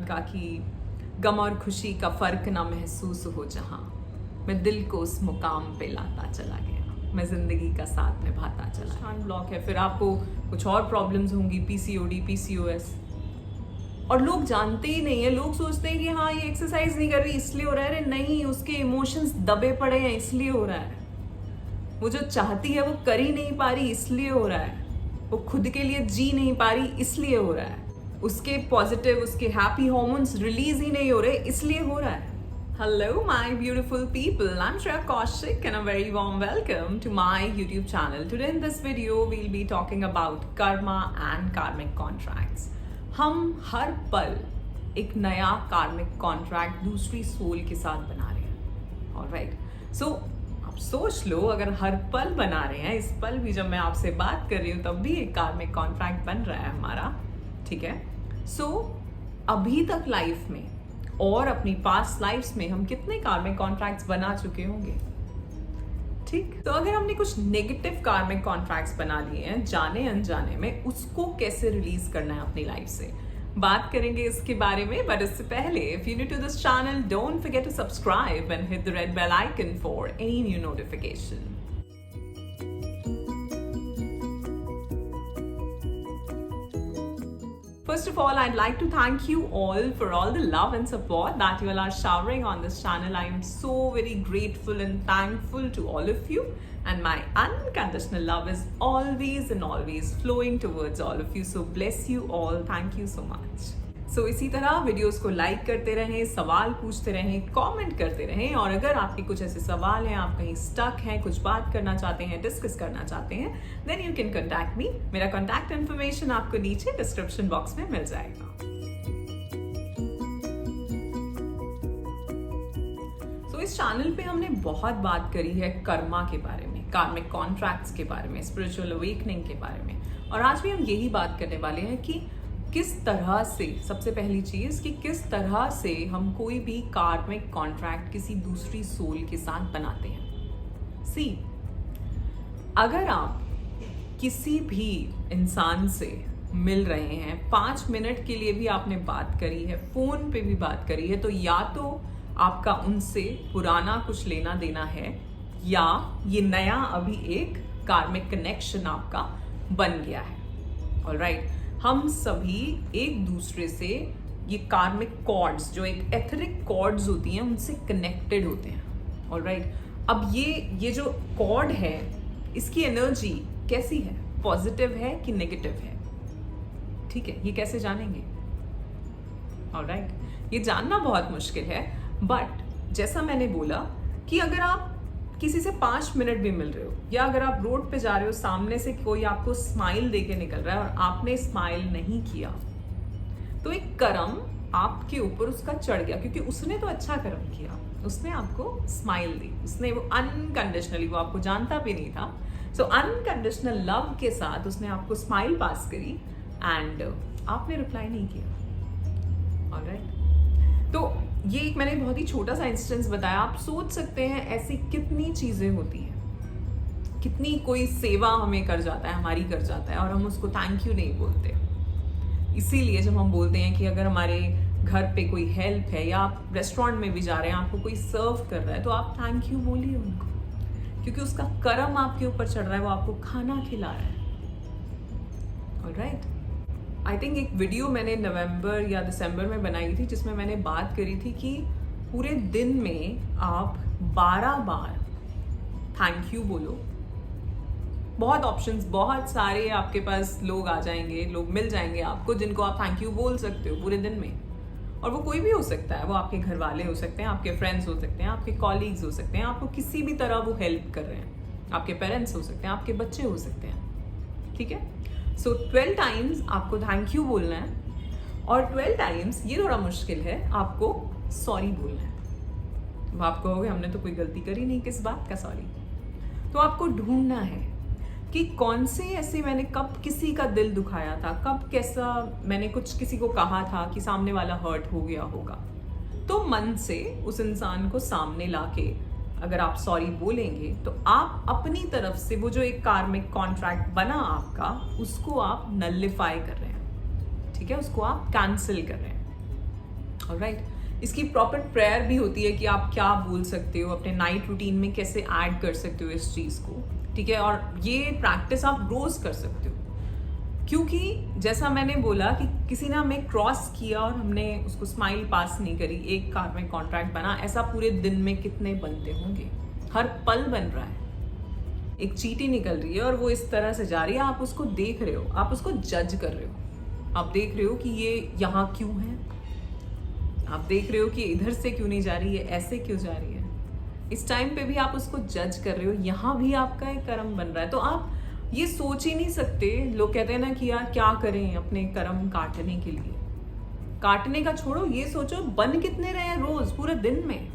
का कि गम और खुशी का फर्क ना महसूस हो जहां, मैं दिल को उस मुकाम पे लाता चला गया, मैं जिंदगी का साथ निभाता चला। शांत ब्लॉक है, फिर आपको कुछ और प्रॉब्लम्स होंगी, पीसीओडी, पीसीओएस, और लोग जानते ही नहीं है। लोग सोचते हैं कि हाँ ये एक्सरसाइज नहीं कर रही इसलिए हो रहा है। अरे नहीं, उसके इमोशंस दबे पड़े हैं इसलिए हो रहा है। वो जो चाहती है वो कर ही नहीं पा रही इसलिए हो रहा है। वो खुद के लिए जी नहीं पा रही इसलिए हो रहा है। उसके पॉजिटिव, उसके हैप्पी हार्मोन्स रिलीज ही नहीं हो रहे इसलिए हो रहा है। Hello my beautiful people, I'm Shreya Kaushik and a very warm welcome to my YouTube channel. Today in this video we'll be talking about karma and karmic contracts. हम हर पल एक नया कार्मिक कॉन्ट्रैक्ट दूसरी सोल के साथ बना रहे हैं। ऑलराइट, सो आप सोच लो, अगर हर पल बना रहे हैं, इस पल भी जब मैं आपसे बात कर रही हूँ तब भी एक कार्मिक कॉन्ट्रैक्ट बन रहा है हमारा, ठीक है। सो अभी तक लाइफ में और अपनी पास्ट लाइफ्स में हम कितने कार्मिक कॉन्ट्रैक्ट्स बना चुके होंगे, ठीक। तो अगर हमने कुछ नेगेटिव कार्मिक कॉन्ट्रैक्ट्स बना लिए हैं जाने अनजाने में, उसको कैसे रिलीज करना है अपनी लाइफ से, बात करेंगे इसके बारे में। बट इससे पहले, if you new to this channel, don't forget to subscribe and hit the red bell icon for any new notification. First of all, I'd like to thank you all for all the love and support that you all are showering on this channel. I am so very grateful and thankful to all of you, and my unconditional love is always and always flowing towards all of you. So bless you all. Thank you so much. So इसी तरह videos को like करते रहें, सवाल पूछते रहें, comment करते रहें, और अगर आपके कुछ ऐसे सवाल हैं, आप कहीं स्टक हैं, कुछ बात करना चाहते हैं, डिस्कस करना चाहते हैं, then you can contact me. मेरा कॉन्टैक्ट इन्फॉर्मेशन आपको नीचे डिस्क्रिप्शन बॉक्स में मिल जाएगा। तो इस चैनल पे हमने बहुत बात करी है कर्मा के बारे में, कार्मिक कॉन्ट्रैक्ट्स के बारे में, स्पिरिचुअल अवेकनिंग के बारे में, और आज भी हम यही बात करने वाले हैं कि किस तरह से, सबसे पहली चीज कि किस तरह से हम कोई भी कार्मिक कॉन्ट्रैक्ट किसी दूसरी सोल के साथ बनाते हैं। सी, अगर आप किसी भी इंसान से मिल रहे हैं, 5 मिनट के लिए भी आपने बात करी है, फोन पे भी बात करी है, तो या तो आपका उनसे पुराना कुछ लेना देना है, या ये नया अभी एक कार्मिक कनेक्शन आपका बन गया है। ऑलराइट, हम सभी एक दूसरे से ये कार्मिक कॉर्ड्स, जो एक एथरिक कॉर्ड्स होती हैं, उनसे कनेक्टेड होते हैं। ऑलराइट, अब ये जो कॉर्ड है, इसकी एनर्जी कैसी है, पॉजिटिव है कि नेगेटिव है, ठीक है, ये कैसे जानेंगे। ऑलराइट, ये जानना बहुत मुश्किल है, बट जैसा मैंने बोला कि अगर आप किसी से 5 मिनट भी मिल रहे हो, या अगर आप रोड पे जा रहे हो, सामने से कोई आपको स्माइल देके निकल रहा है और आपने स्माइल नहीं किया, तो एक कर्म आपके ऊपर उसका चढ़ गया, क्योंकि उसने तो अच्छा कर्म किया, उसने आपको स्माइल दी, उसने वो अनकंडीशनली, वो आपको जानता भी नहीं था, सो अनकंडीशनल लव के साथ उसने आपको स्माइल पास करी एंड आपने रिप्लाई नहीं किया। ऑलराइट, तो ये एक मैंने बहुत ही छोटा सा इंस्टेंस बताया। आप सोच सकते हैं ऐसी कितनी चीजें होती हैं, कितनी कोई सेवा हमें कर जाता है, हमारी कर जाता है, और हम उसको थैंक यू नहीं बोलते। इसीलिए जब हम बोलते हैं कि अगर हमारे घर पे कोई हेल्प है, या आप रेस्टोरेंट में भी जा रहे हैं, आपको कोई सर्व कर रहा है, तो आप थैंक यू बोलिए उनको, क्योंकि उसका कर्म आपके ऊपर चढ़ रहा है, वो आपको खाना खिला रहा है। ऑलराइट, आई थिंक एक वीडियो मैंने नवंबर या दिसंबर में बनाई थी, जिसमें मैंने बात करी थी कि पूरे दिन में आप 12 बार थैंक यू बोलो। बहुत ऑप्शंस, बहुत सारे आपके पास लोग आ जाएंगे, लोग मिल जाएंगे आपको जिनको आप थैंक यू बोल सकते हो पूरे दिन में, और वो कोई भी हो सकता है। वो आपके घर वाले हो सकते हैं, आपके फ्रेंड्स हो सकते हैं, आपके कॉलीग्स हो सकते हैं, आपको किसी भी तरह वो हेल्प कर रहे हैं, आपके पेरेंट्स हो सकते हैं, आपके बच्चे हो सकते हैं, ठीक है। सो 12 टाइम्स आपको थैंक यू बोलना है, और 12 टाइम्स, ये थोड़ा मुश्किल है, आपको सॉरी बोलना है। अब आप कहोगे हमने तो कोई गलती करी नहीं, किस बात का सॉरी। तो आपको ढूंढना है कि कौन से ऐसे मैंने कब किसी का दिल दुखाया था, कब कैसा मैंने कुछ किसी को कहा था कि सामने वाला हर्ट हो गया होगा। तो मन से उस इंसान को सामने लाके अगर आप सॉरी बोलेंगे, तो आप अपनी तरफ से वो जो एक कार्मिक कॉन्ट्रैक्ट बना आपका, उसको आप नलिफाई कर रहे हैं, ठीक है, उसको आप कैंसिल कर रहे हैं। ऑलराइट, इसकी प्रॉपर प्रेयर भी होती है कि आप क्या बोल सकते हो, अपने नाइट रूटीन में कैसे ऐड कर सकते हो इस चीज़ को, ठीक है। और ये प्रैक्टिस आप रोज़ कर सकते हो, क्योंकि जैसा मैंने बोला कि किसी ने हमें क्रॉस किया और हमने उसको स्माइल पास नहीं करी, एक कार्मिक कॉन्ट्रैक्ट बना, ऐसा पूरे दिन में कितने बनते होंगे, हर पल बन रहा है। एक चींटी निकल रही है और वो इस तरह से जा रही है, आप उसको देख रहे हो, आप उसको जज कर रहे हो, आप देख रहे हो कि ये यहाँ क्यों है, आप देख रहे हो कि इधर से क्यों नहीं जा रही है, ऐसे क्यों जा रही है। इस टाइम पे भी आप उसको जज कर रहे हो, यहाँ भी आपका एक कर्म बन रहा है। तो आप ये सोच ही नहीं सकते। लोग कहते हैं ना कि यार क्या करें अपने कर्म काटने के लिए, काटने का छोड़ो, ये सोचो बन कितने रहे हैं रोज पूरे दिन में,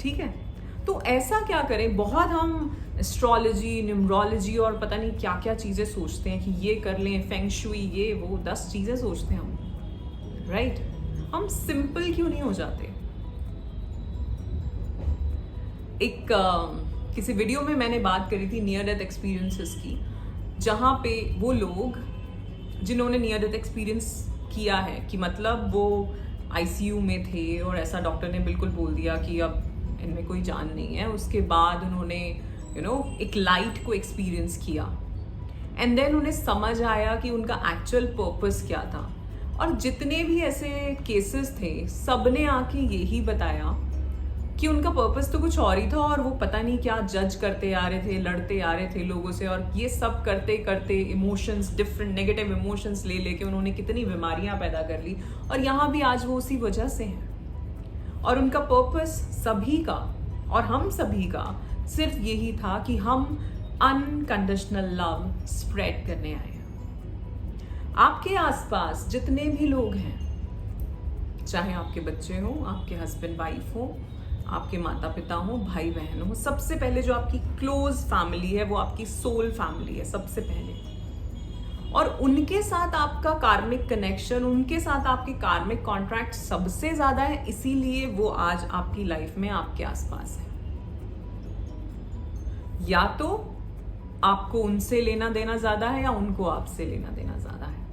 ठीक है। तो ऐसा क्या करें, बहुत हम एस्ट्रोलॉजी, न्यूमरोलॉजी और पता नहीं क्या क्या चीजें सोचते हैं कि ये कर लें, फेंग शुई, ये वो 10 चीजें सोचते हैं हम, राइट। हम सिंपल क्यों नहीं हो जाते। एक किसी वीडियो में मैंने बात करी थी नियर डेथ एक्सपीरियंसेस की, जहाँ पे वो लोग जिन्होंने नियर डेथ एक्सपीरियंस किया है कि मतलब वो आईसीयू में थे और ऐसा डॉक्टर ने बिल्कुल बोल दिया कि अब इनमें कोई जान नहीं है, उसके बाद उन्होंने एक लाइट को एक्सपीरियंस किया एंड देन उन्हें समझ आया कि उनका एक्चुअल पर्पस क्या था। और जितने भी ऐसे केसेस थे, सबने आके यही बताया कि उनका पर्पस तो कुछ और ही था और वो पता नहीं क्या जज करते आ रहे थे, लड़ते आ रहे थे लोगों से, और ये सब करते करते इमोशंस, डिफरेंट नेगेटिव इमोशंस ले लेके उन्होंने कितनी बीमारियां पैदा कर ली, और यहाँ भी आज वो उसी वजह से हैं। और उनका पर्पस सभी का और हम सभी का सिर्फ यही था कि हम अनकंडीशनल लव स्प्रेड करने आए हैं। आपके आसपास जितने भी लोग हैं, चाहे आपके बच्चे हो, आपके हस्बैंड वाइफ हो, आपके माता पिता हो, भाई बहन हो, सबसे पहले जो आपकी क्लोज फैमिली है वो आपकी सोल फैमिली है सबसे पहले। और उनके साथ आपका कार्मिक कनेक्शन, उनके साथ आपके कार्मिक कॉन्ट्रैक्ट सबसे ज्यादा है, इसीलिए वो आज आपकी लाइफ में आपके आसपास है। या तो आपको उनसे लेना देना ज्यादा है या उनको आपसे लेना देना ज्यादा है,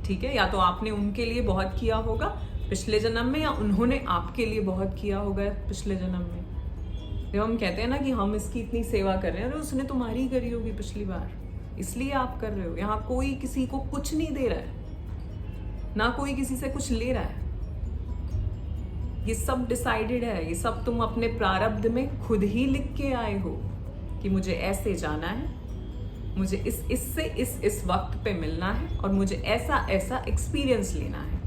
ठीक है। या तो आपने उनके लिए बहुत किया होगा पिछले जन्म में, या उन्होंने आपके लिए बहुत किया होगा पिछले जन्म में। जब हम कहते हैं ना कि हम इसकी इतनी सेवा कर रहे हैं, अरे उसने तुम्हारी करी होगी पिछली बार, इसलिए आप कर रहे हो। यहाँ कोई किसी को कुछ नहीं दे रहा है, ना कोई किसी से कुछ ले रहा है, ये सब डिसाइडेड है। ये सब तुम अपने प्रारब्ध में खुद ही लिख के आए हो कि मुझे ऐसे जाना है, मुझे इससे इस वक्त पे मिलना है, और मुझे ऐसा ऐसा एक्सपीरियंस लेना है,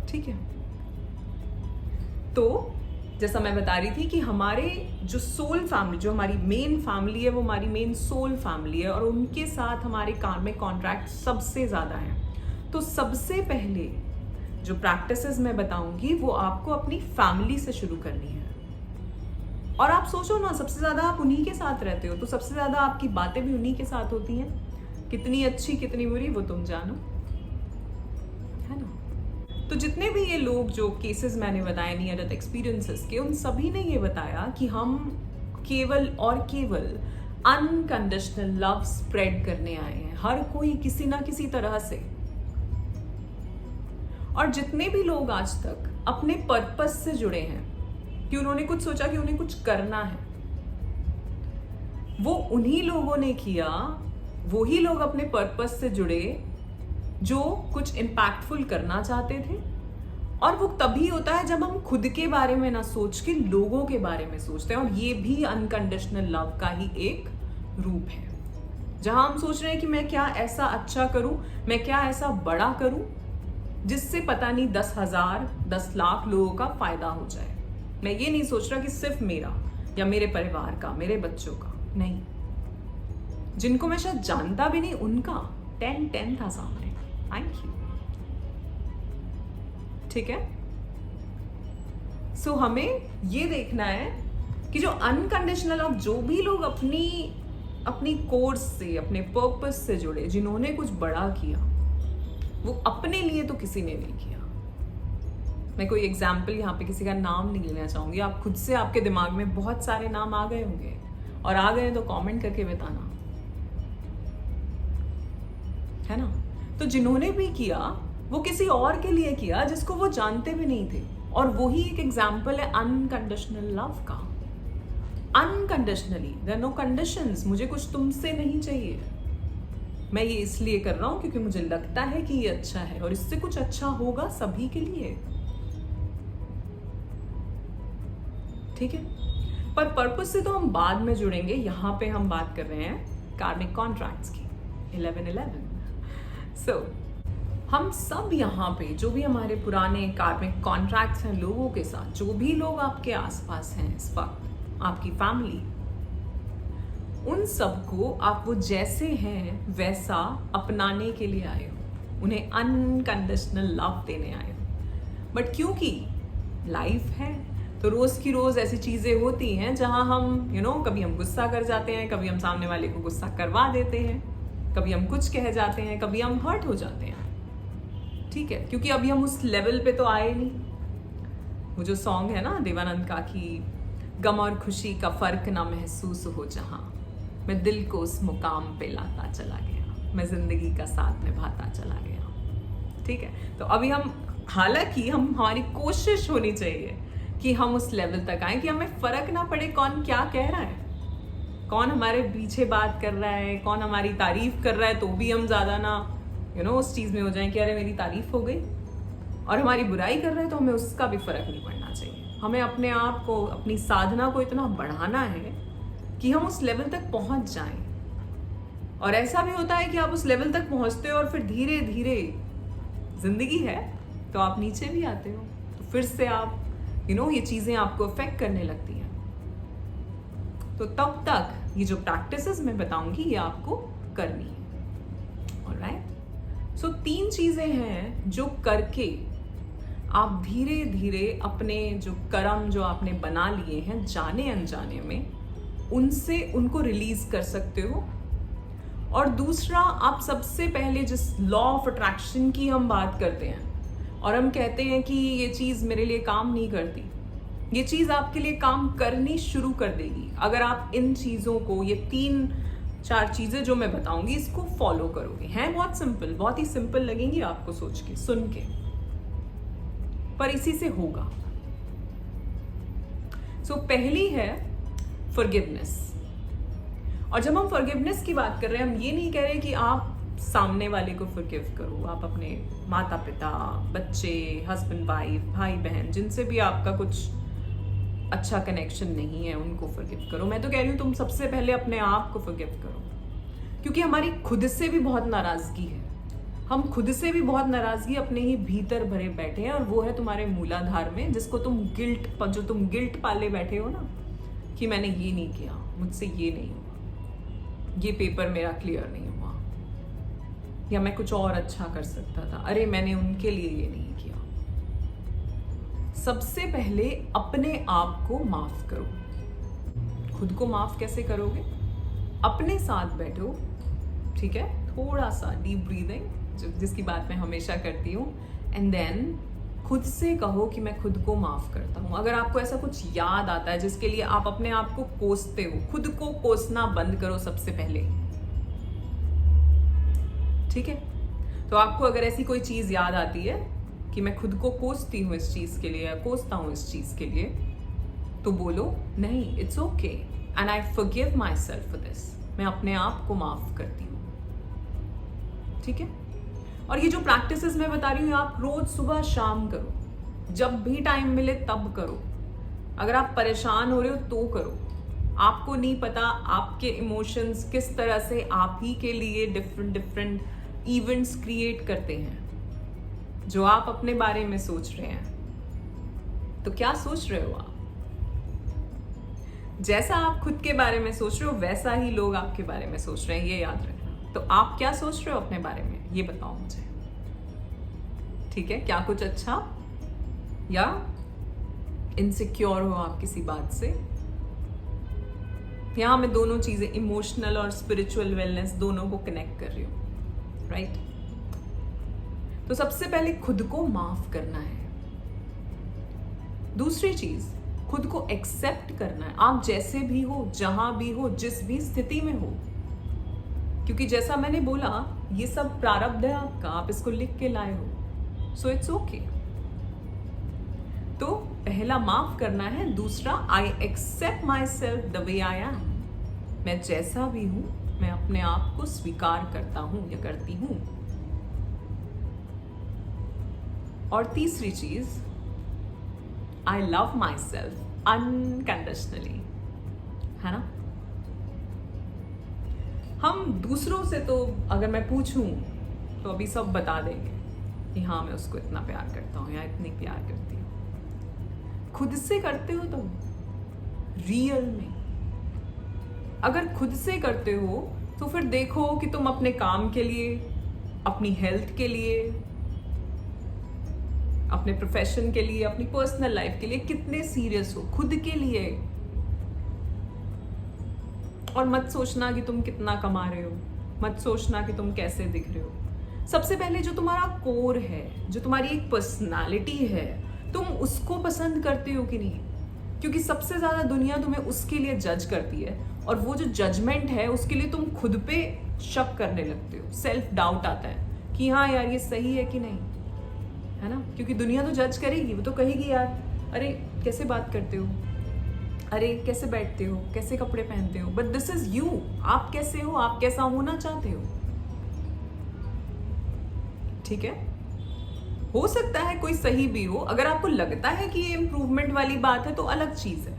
ठीक है। तो जैसा मैं बता रही थी कि हमारे जो सोल फैमिली, जो हमारी मेन फैमिली है, वो हमारी मेन सोल फैमिली है, और उनके साथ हमारे कार्मिक कॉन्ट्रैक्ट सबसे ज्यादा है। तो सबसे पहले जो प्रैक्टिसेस मैं बताऊंगी वो आपको अपनी फैमिली से शुरू करनी है। और आप सोचो ना, सबसे ज्यादा आप उन्हीं के साथ रहते हो, तो सबसे ज्यादा आपकी बातें भी उन्हीं के साथ होती हैं। कितनी अच्छी कितनी बुरी वो तुम जानो, है ना। तो जितने भी ये लोग जो केसेस मैंने बताए नियर डेथ एक्सपीरियंसेस के, उन सभी ने ये बताया कि हम केवल और केवल अनकंडीशनल लव स्प्रेड करने आए हैं, हर कोई किसी ना किसी तरह से। और जितने भी लोग आज तक अपने पर्पस से जुड़े हैं कि उन्होंने कुछ सोचा कि उन्हें कुछ करना है, वो उन्हीं लोगों ने किया, वो ही लोग अपने पर्पस से जुड़े जो कुछ इम्पैक्टफुल करना चाहते थे। और वो तभी होता है जब हम खुद के बारे में ना सोच के लोगों के बारे में सोचते हैं, और ये भी अनकंडीशनल लव का ही एक रूप है, जहां हम सोच रहे हैं कि मैं क्या ऐसा अच्छा करूं, मैं क्या ऐसा बड़ा करूं जिससे पता नहीं 10,000 10 लाख लोगों का फायदा हो जाए। मैं ये नहीं सोच रहा कि सिर्फ मेरा या मेरे परिवार का, मेरे बच्चों का नहीं, जिनको मैं शायद जानता भी नहीं उनका 10 था सामने। थैंक यू, ठीक है। सो हमें ये देखना है कि जो अनकंडीशनल लव, जो भी लोग अपनी कोर्स से, अपने पर्पस से जुड़े, जिन्होंने कुछ बड़ा किया, वो अपने लिए तो किसी ने नहीं किया। मैं कोई एग्जाम्पल यहाँ पे किसी का नाम नहीं लेना चाहूंगी, आप खुद से, आपके दिमाग में बहुत सारे नाम आ गए होंगे, और आ गए तो कमेंट करके बताना, है ना। तो जिन्होंने भी किया वो किसी और के लिए किया जिसको वो जानते भी नहीं थे। और वही एक एग्जाम्पल है अनकंडीशनल लव का। अनकंडीशनली, देयर नो कंडीशंस, मुझे कुछ तुमसे नहीं चाहिए, मैं ये इसलिए कर रहा हूं क्योंकि मुझे लगता है कि ये अच्छा है और इससे कुछ अच्छा होगा सभी के लिए। ठीक है, पर पर्पस से तो हम बाद में जुड़ेंगे। यहां पे हम बात कर रहे हैं कार्मिक कॉन्ट्रैक्ट्स की, 1111। सो हम सब यहाँ पे जो भी हमारे पुराने कार्मिक कॉन्ट्रैक्ट्स हैं लोगों के साथ, जो भी लोग आपके आसपास हैं इस वक्त, आपकी फैमिली, उन सबको आप वो जैसे हैं वैसा अपनाने के लिए आए हो, उन्हें अनकंडीशनल लव देने आए हो। बट क्योंकि लाइफ है तो रोज की रोज ऐसी चीजें होती हैं जहां हम कभी हम गुस्सा कर जाते हैं, कभी हम सामने वाले को गुस्सा करवा देते हैं, कभी हम कुछ कह जाते हैं, कभी हम हर्ट हो जाते हैं। ठीक है, क्योंकि अभी हम उस लेवल पे तो आए नहीं। वो जो सॉन्ग है ना देवानंद का कि गम और खुशी का फर्क ना महसूस हो जहां, मैं दिल को उस मुकाम पे लाता चला गया, मैं जिंदगी का साथ निभाता चला गया। ठीक है, तो अभी हम, हालांकि हमारी कोशिश होनी चाहिए कि हम उस लेवल तक आए कि हमें फर्क ना पड़े कौन क्या कह रहा है, कौन हमारे पीछे बात कर रहा है, कौन हमारी तारीफ कर रहा है, तो भी हम ज्यादा ना उस चीज में हो जाए कि अरे मेरी तारीफ हो गई, और हमारी बुराई कर रहे हैं तो हमें उसका भी फर्क नहीं पड़ना चाहिए। हमें अपने आप को, अपनी साधना को इतना बढ़ाना है कि हम उस लेवल तक पहुंच जाएं। और ऐसा भी होता है कि आप उस लेवल तक पहुंचते हो और फिर धीरे धीरे जिंदगी है तो आप नीचे भी आते हो, तो फिर से आप ये चीजें आपको अफेक्ट करने लगती हैं। तो तब तक ये जो प्रैक्टिसेस मैं बताऊंगी ये आपको करनी है। ऑलराइट, सो 3 चीजें हैं जो करके आप धीरे धीरे अपने जो कर्म जो आपने बना लिए हैं जाने अनजाने में, उनको रिलीज कर सकते हो। और दूसरा, आप सबसे पहले जिस लॉ ऑफ अट्रैक्शन की हम बात करते हैं और हम कहते हैं कि ये चीज मेरे लिए काम नहीं करती, ये चीज आपके लिए काम करनी शुरू कर देगी अगर आप इन चीजों को, ये 3-4 चीजें जो मैं बताऊंगी इसको फॉलो करोगे। हैं बहुत सिंपल, बहुत ही सिंपल लगेंगी आपको सोच के, सुन के, पर इसी से होगा। सो पहली है फॉरगिवनेस। और जब हम फॉरगिवनेस की बात कर रहे हैं, हम ये नहीं कह रहे कि आप सामने वाले को फॉरगिव करो, आप अपने माता पिता, बच्चे, हस्बैंड वाइफ, भाई बहन, जिनसे भी आपका कुछ अच्छा कनेक्शन नहीं है उनको फॉरगिव करो। मैं तो कह रही हूँ तुम सबसे पहले अपने आप को फॉरगिव करो, क्योंकि हमारी खुद से भी बहुत नाराजगी है, हम खुद से भी बहुत नाराजगी अपने ही भीतर भरे बैठे हैं, और वो है तुम्हारे मूलाधार में, जिसको तुम गिल्ट पाले बैठे हो ना, कि मैंने ये नहीं किया, मुझसे ये नहीं हुआ, ये पेपर मेरा क्लियर नहीं हुआ, या मैं कुछ और अच्छा कर सकता था, अरे मैंने उनके लिए ये नहीं किया। सबसे पहले अपने आप को माफ करो। खुद को माफ कैसे करोगे? अपने साथ बैठो, ठीक है, थोड़ा सा डीप ब्रीदिंग, जिसकी बात मैं हमेशा करती हूँ, एंड देन खुद से कहो कि मैं खुद को माफ करता हूँ। अगर आपको ऐसा कुछ याद आता है जिसके लिए आप अपने आप को कोसते हो, खुद को कोसना बंद करो सबसे पहले, ठीक है। तो आपको अगर ऐसी कोई चीज याद आती है कि मैं खुद को कोसती हूँ इस चीज के लिए, या कोसता हूँ इस चीज के लिए, तो बोलो नहीं, it's okay and I forgive my self for this. मैं अपने आप को माफ करती हूँ, ठीक है। और ये जो प्रैक्टिसेस मैं बता रही हूँ आप रोज सुबह शाम करो, जब भी टाइम मिले तब करो। अगर आप परेशान हो रहे हो तो करो। आपको नहीं पता आपके इमोशंस किस तरह से आप ही के लिए डिफरेंट इवेंट्स क्रिएट करते हैं जो आप अपने बारे में सोच रहे हैं। तो क्या सोच रहे हो आप? जैसा आप खुद के बारे में सोच रहे हो वैसा ही लोग आपके बारे में सोच रहे हैं, ये याद रखना। तो आप क्या सोच रहे हो अपने बारे में, ये बताओ मुझे, ठीक है। क्या कुछ अच्छा या इनसिक्योर हो आप किसी बात से? यहां मैं दोनों चीजें, इमोशनल और स्पिरिचुअल वेलनेस, दोनों को कनेक्ट कर रही हूं, राइट। तो सबसे पहले खुद को माफ करना है। दूसरी चीज, खुद को एक्सेप्ट करना है, आप जैसे भी हो, जहां भी हो, जिस भी स्थिति में हो। क्योंकि जैसा मैंने बोला ये सब प्रारब्ध है आपका, आप इसको लिख के लाए हो, सो इट्स ओके। तो पहला माफ करना है, दूसरा I accept myself the way I am, मैं जैसा भी हूं मैं अपने आप को स्वीकार करता हूं या करती हूं। और तीसरी चीज, आई लव माई सेल्फ अनकंडीशनली, है ना। हम दूसरों से तो अगर मैं पूछूं तो अभी सब बता देंगे कि हाँ मैं उसको इतना प्यार करता हूँ या इतनी प्यार करती हूँ। खुद से करते हो तुम रियल में? अगर खुद से करते हो तो फिर देखो कि तुम अपने काम के लिए, अपनी हेल्थ के लिए, अपने प्रोफेशन के लिए, अपनी पर्सनल लाइफ के लिए कितने सीरियस हो खुद के लिए। और मत सोचना कि तुम कितना कमा रहे हो, मत सोचना कि तुम कैसे दिख रहे हो। सबसे पहले जो तुम्हारा कोर है, जो तुम्हारी एक पर्सनालिटी है, तुम उसको पसंद करते हो कि नहीं? क्योंकि सबसे ज्यादा दुनिया तुम्हें उसके लिए जज करती है, और वो जो जजमेंट है उसके लिए तुम खुद पे शक करने लगते हो, सेल्फ डाउट आता है कि हाँ यार ये सही है कि नहीं, है ना। क्योंकि दुनिया तो जज करेगी, वो तो कहेगी यार अरे कैसे बात करते हो, अरे कैसे बैठते हो, कैसे कपड़े पहनते हो, बट दिस इज यू, आप कैसे हो, आप कैसा होना चाहते हो, ठीक है। हो सकता है कोई सही भी हो, अगर आपको लगता है कि ये इम्प्रूवमेंट वाली बात है तो अलग चीज है,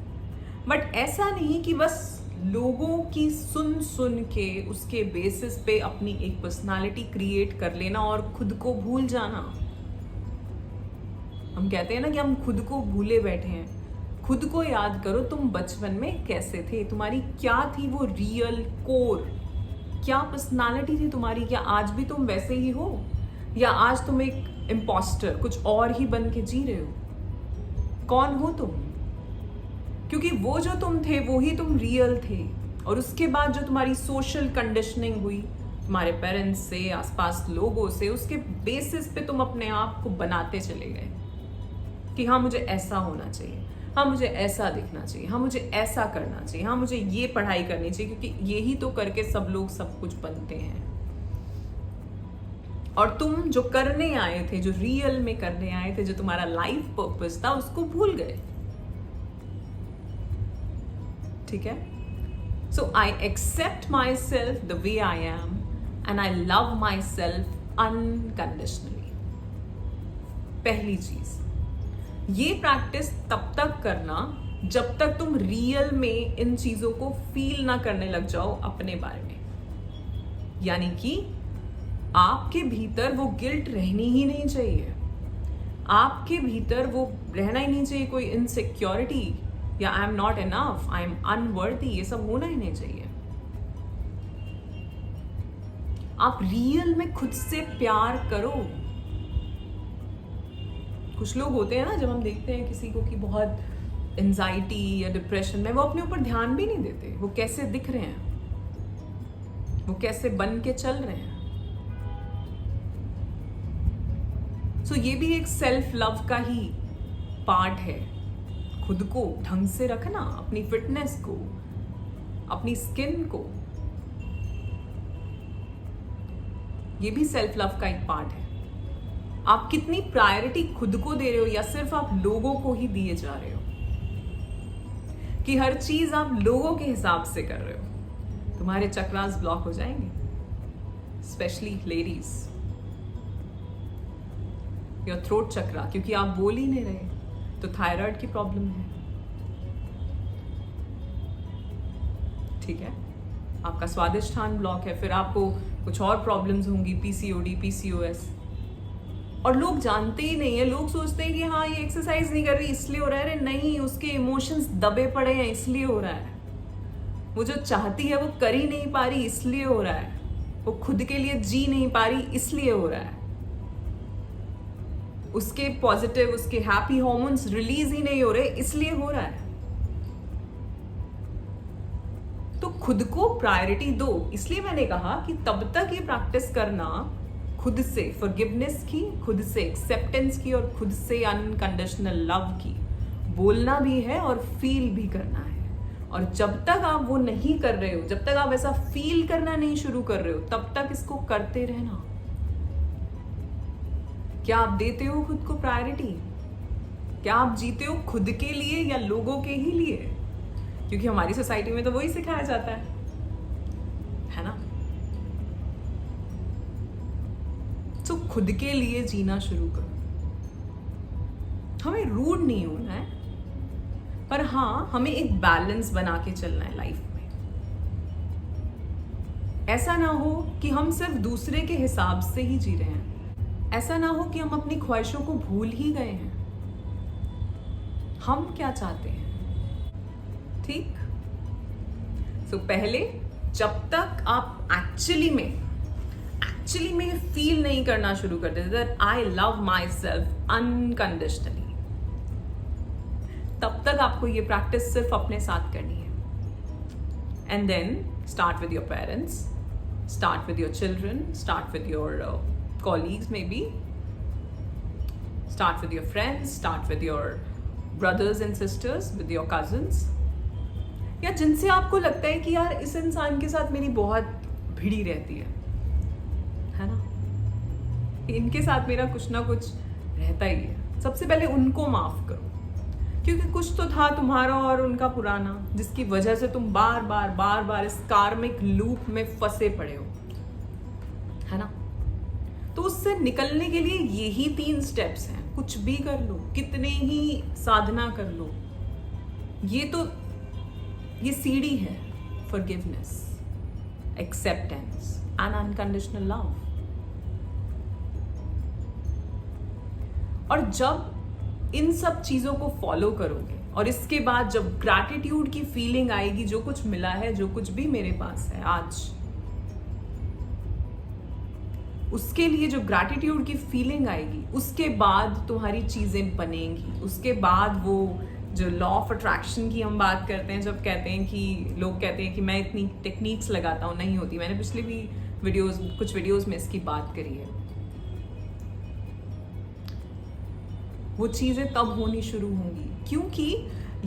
बट ऐसा नहीं कि बस लोगों की सुन सुन के उसके बेसिस पे अपनी एक पर्सनालिटी क्रिएट कर लेना और खुद को भूल जाना। हम कहते हैं ना कि हम खुद को भूले बैठे हैं। खुद को याद करो, तुम बचपन में कैसे थे, तुम्हारी क्या थी वो रियल कोर, क्या पर्सनालिटी थी तुम्हारी? क्या आज भी तुम वैसे ही हो, या आज तुम एक इम्पोस्टर कुछ और ही बन के जी रहे हो? कौन हो तुम? क्योंकि वो जो तुम थे वो ही तुम रियल थे, और उसके बाद जो तुम्हारी सोशल कंडीशनिंग हुई तुम्हारे पेरेंट्स से, आसपास लोगों से, उसके बेसिस पे तुम अपने आप को बनाते चले गए कि हाँ मुझे ऐसा होना चाहिए, हाँ मुझे ऐसा दिखना चाहिए, हाँ मुझे ऐसा करना चाहिए, हाँ मुझे ये पढ़ाई करनी चाहिए, क्योंकि यही तो करके सब लोग सब कुछ बनते हैं। और तुम जो करने आए थे, जो रियल में करने आए थे, जो तुम्हारा लाइफ पर्पस था, उसको भूल गए, ठीक है। So I accept myself the way I am and I love myself unconditionally. पहली चीज, ये प्रैक्टिस तब तक करना जब तक तुम रियल में इन चीजों को फील ना करने लग जाओ अपने बारे में। यानी कि आपके भीतर वो गिल्ट रहनी ही नहीं चाहिए, आपके भीतर वो रहना ही नहीं चाहिए, कोई इनसिक्योरिटी या I am not enough, I am unworthy, ये सब होना ही नहीं चाहिए। आप रियल में खुद से प्यार करो। कुछ लोग होते हैं ना, जब हम देखते हैं किसी को कि बहुत एंजाइटी या डिप्रेशन में, वो अपने ऊपर ध्यान भी नहीं देते, वो कैसे दिख रहे हैं, वो कैसे बन के चल रहे हैं। सो ये भी एक सेल्फ लव का ही पार्ट है। खुद को ढंग से रखना, अपनी फिटनेस को, अपनी स्किन को, ये भी सेल्फ लव का एक पार्ट है। आप कितनी प्रायोरिटी खुद को दे रहे हो, या सिर्फ आप लोगों को ही दिए जा रहे हो कि हर चीज आप लोगों के हिसाब से कर रहे हो? तुम्हारे चक्रास ब्लॉक हो जाएंगे, स्पेशली लेडीज, योर थ्रोट चक्रा, क्योंकि आप बोल ही नहीं रहे, तो थायराइड की प्रॉब्लम है, ठीक है। आपका स्वादिष्ठान ब्लॉक है, फिर आपको कुछ और प्रॉब्लम्स होंगी, पीसीओडी, पीसीओएस, और लोग जानते ही नहीं है। लोग सोचते हैं कि हाँ ये एक्सरसाइज नहीं कर रही इसलिए हो रहा है। अरे नहीं, उसके इमोशंस दबे पड़े हैं इसलिए हो रहा है। वो जो चाहती है वो कर ही नहीं पा रही इसलिए हो रहा है। वो खुद के लिए जी नहीं पा रही इसलिए हो रहा है। उसके पॉजिटिव, उसके हैप्पी हार्मोन्स रिलीज ही नहीं हो रहे इसलिए हो रहा है। तो खुद को प्रायोरिटी दो। इसलिए मैंने कहा कि तब तक ये प्रैक्टिस करना खुद से फॉरगिवनेस की, खुद से एक्सेप्टेंस की, और खुद से अनकंडीशनल लव की। बोलना भी है और फील भी करना है। और जब तक आप वो नहीं कर रहे हो, जब तक आप ऐसा फील करना नहीं शुरू कर रहे हो, तब तक इसको करते रहना। क्या आप देते हो खुद को प्रायोरिटी? क्या आप जीते हो खुद के लिए या लोगों के ही लिए? क्योंकि हमारी सोसाइटी में तो वही सिखाया जाता है ना? तो खुद के लिए जीना शुरू करो। हमें रूड नहीं होना है, पर हाँ, हमें एक बैलेंस बना के चलना है लाइफ में। ऐसा ना हो कि हम सिर्फ दूसरे के हिसाब से ही जी रहे हैं। ऐसा ना हो कि हम अपनी ख्वाहिशों को भूल ही गए हैं। हम क्या चाहते हैं? ठीक? तो पहले जब तक आप एक्चुअली में फील नहीं करना शुरू कर देते that I love myself unconditionally, तब तक आपको ये प्रैक्टिस सिर्फ अपने साथ करनी है। And then start with your parents, start with your children, start with your colleagues, maybe start with your friends, start with your brothers and sisters, with your cousins, या जिनसे आपको लगता है कि यार इस इंसान के साथ मेरी बहुत भिड़ी रहती है ना, इनके साथ मेरा कुछ ना कुछ रहता ही है। सबसे पहले उनको माफ करो, क्योंकि कुछ तो था तुम्हारा और उनका पुराना, जिसकी वजह से तुम बार बार इस कार्मिक लूप में फंसे पड़े हो, है ना? तो उससे निकलने के लिए यही 3 स्टेप्स हैं। कुछ भी कर लो, कितने ही साधना कर लो, ये सीढ़ी है forgiveness, acceptance and unconditional love. और जब इन सब चीजों को फॉलो करोगे और इसके बाद जब ग्रैटिट्यूड की फीलिंग आएगी, जो कुछ मिला है, जो कुछ भी मेरे पास है आज, उसके लिए जो ग्रैटिट्यूड की फीलिंग आएगी, उसके बाद तुम्हारी चीजें बनेंगी। उसके बाद वो जो लॉ ऑफ अट्रैक्शन की हम बात करते हैं, जब कहते हैं कि लोग कहते हैं कि मैं इतनी टेक्निक्स लगाता हूं, नहीं होती। मैंने पिछले भी कुछ वीडियोस में इसकी बात करी है। वो चीजें तब होनी शुरू होंगी क्योंकि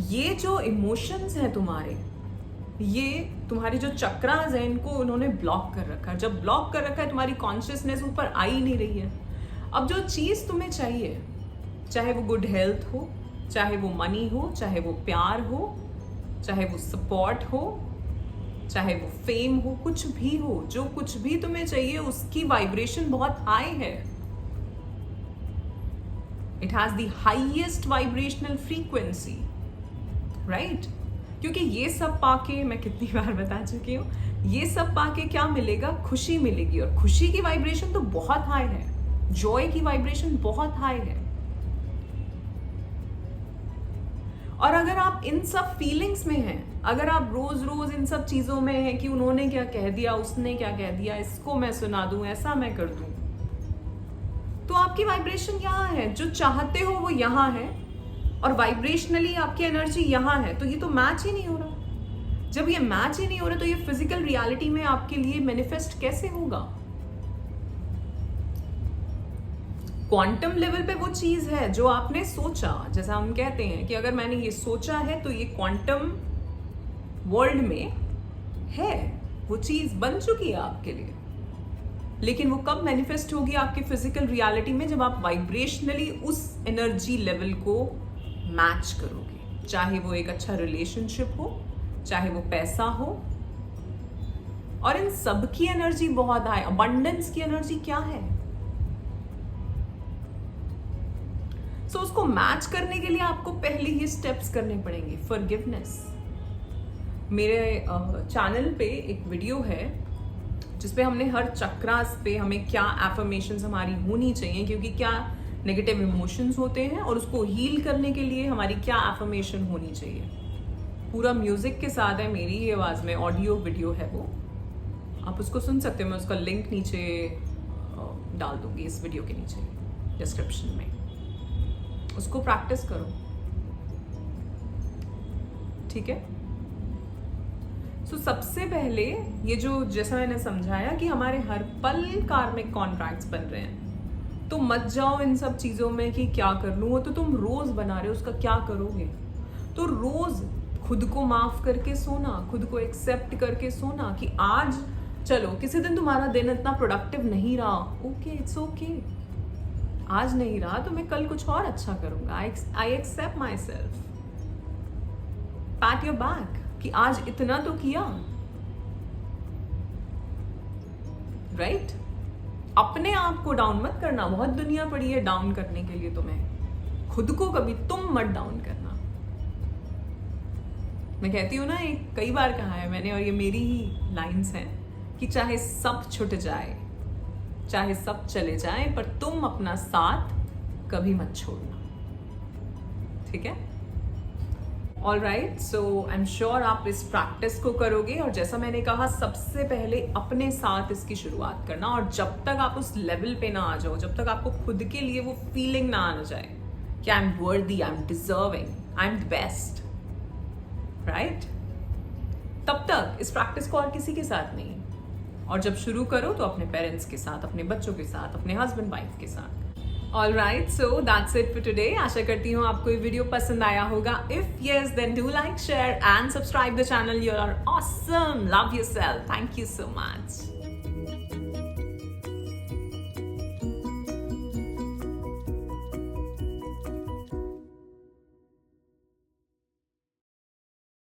ये जो इमोशंस हैं तुम्हारे, ये तुम्हारे जो चक्रास हैं, इनको उन्होंने ब्लॉक कर रखा है। जब ब्लॉक कर रखा है, तुम्हारी कॉन्शियसनेस ऊपर आ ही नहीं रही है। अब जो चीज तुम्हें चाहिए, चाहे वो गुड हेल्थ हो, चाहे वो मनी हो, चाहे वो प्यार हो, चाहे वो सपोर्ट हो, चाहे वो फेम हो, कुछ भी हो, जो कुछ भी तुम्हें चाहिए, उसकी वाइब्रेशन बहुत हाई है। It has the highest vibrational frequency, right? क्योंकि ये सब पाके, मैं कितनी बार बता चुकी हूँ, ये सब पाके क्या मिलेगा? खुशी मिलेगी। और खुशी की वाइब्रेशन तो बहुत हाई है, जॉय की वाइब्रेशन बहुत हाई है। और अगर आप इन सब फीलिंग्स में हैं, अगर आप रोज रोज इन सब चीजों में हैं कि उन्होंने क्या कह दिया, उसने क्या कह दिया, इसको मैं सुना दूं, ऐसा मैं कर दूं, तो आपकी वाइब्रेशन यहाँ है। जो चाहते हो वो यहाँ है और वाइब्रेशनली आपकी एनर्जी यहाँ है, तो ये तो मैच ही नहीं हो रहा। जब ये मैच ही नहीं हो रहा, तो ये फिजिकल रियलिटी में आपके लिए मैनिफेस्ट कैसे होगा? क्वांटम लेवल पे वो चीज है जो आपने सोचा। जैसा हम कहते हैं कि अगर मैंने ये सोचा है तो ये क्वांटम वर्ल्ड में है, वो चीज बन चुकी है आपके लिए। लेकिन वो कब मैनिफेस्ट होगी आपकी फिजिकल रियलिटी में? जब आप वाइब्रेशनली उस एनर्जी लेवल को मैच करोगे। चाहे वो एक अच्छा रिलेशनशिप हो, चाहे वो पैसा हो, और इन सब की एनर्जी बहुत हाई। अबंडेंस की एनर्जी क्या है? सो उसको मैच करने के लिए आपको पहले ही स्टेप्स करने पड़ेंगे। फॉरगिवनेस। मेरे चैनल पे एक वीडियो है जिसपे हमने हर चक्रास पे हमें क्या एफर्मेशंस हमारी होनी चाहिए, क्योंकि क्या नेगेटिव इमोशंस होते हैं और उसको हील करने के लिए हमारी क्या एफर्मेशन होनी चाहिए। पूरा म्यूजिक के साथ है, मेरी ही आवाज में ऑडियो वीडियो है वो, आप उसको सुन सकते हो। मैं उसका लिंक नीचे डाल दूंगी इस वीडियो के नीचे डिस्क्रिप्शन में। उसको प्रैक्टिस करो, ठीक है? सो सबसे पहले ये जो, जैसा मैंने समझाया कि हमारे हर पल कार्मिक कॉन्ट्रैक्ट्स बन रहे हैं, तो मत जाओ इन सब चीजों में कि क्या कर लूं। वो तो तुम रोज बना रहे हो, उसका क्या करोगे? तो रोज खुद को माफ करके सोना, खुद को एक्सेप्ट करके सोना कि आज चलो किसी दिन तुम्हारा दिन इतना प्रोडक्टिव नहीं रहा, ओके इट्स ओके, आज नहीं रहा तो मैं कल कुछ और अच्छा करूंगा। I accept myself, pat your back कि आज इतना तो किया, राइट? अपने आप को डाउन मत करना, बहुत दुनिया पड़ी है डाउन करने के लिए तुम्हें, खुद को कभी तुम मत डाउन करना। मैं कहती हूँ ना, एक कई बार कहा है मैंने और ये मेरी ही लाइंस हैं कि चाहे सब छूट जाए, चाहे सब चले जाए, पर तुम अपना साथ कभी मत छोड़ना, ठीक है? All right, so I am sure आप इस प्रैक्टिस को करोगे और जैसा मैंने कहा सबसे पहले अपने साथ इसकी शुरुआत करना, और जब तक आप उस लेवल पे ना आ जाओ, जब तक आपको खुद के लिए वो फीलिंग ना आ जाए कि आई एम वर्दी, I am deserving, I am the best, right, तब तक इस प्रैक्टिस को और किसी के साथ नहीं। और जब शुरू करो तो अपने पेरेंट्स के साथ, अपने बच्चों के साथ, अपने हस्बैंड वाइफ के साथ। All right, so that's it for today. आशा करती हूँ आपको ये वीडियो पसंद आया होगा। If yes then do like, share and subscribe the channel. You are awesome, love yourself, thank you so much.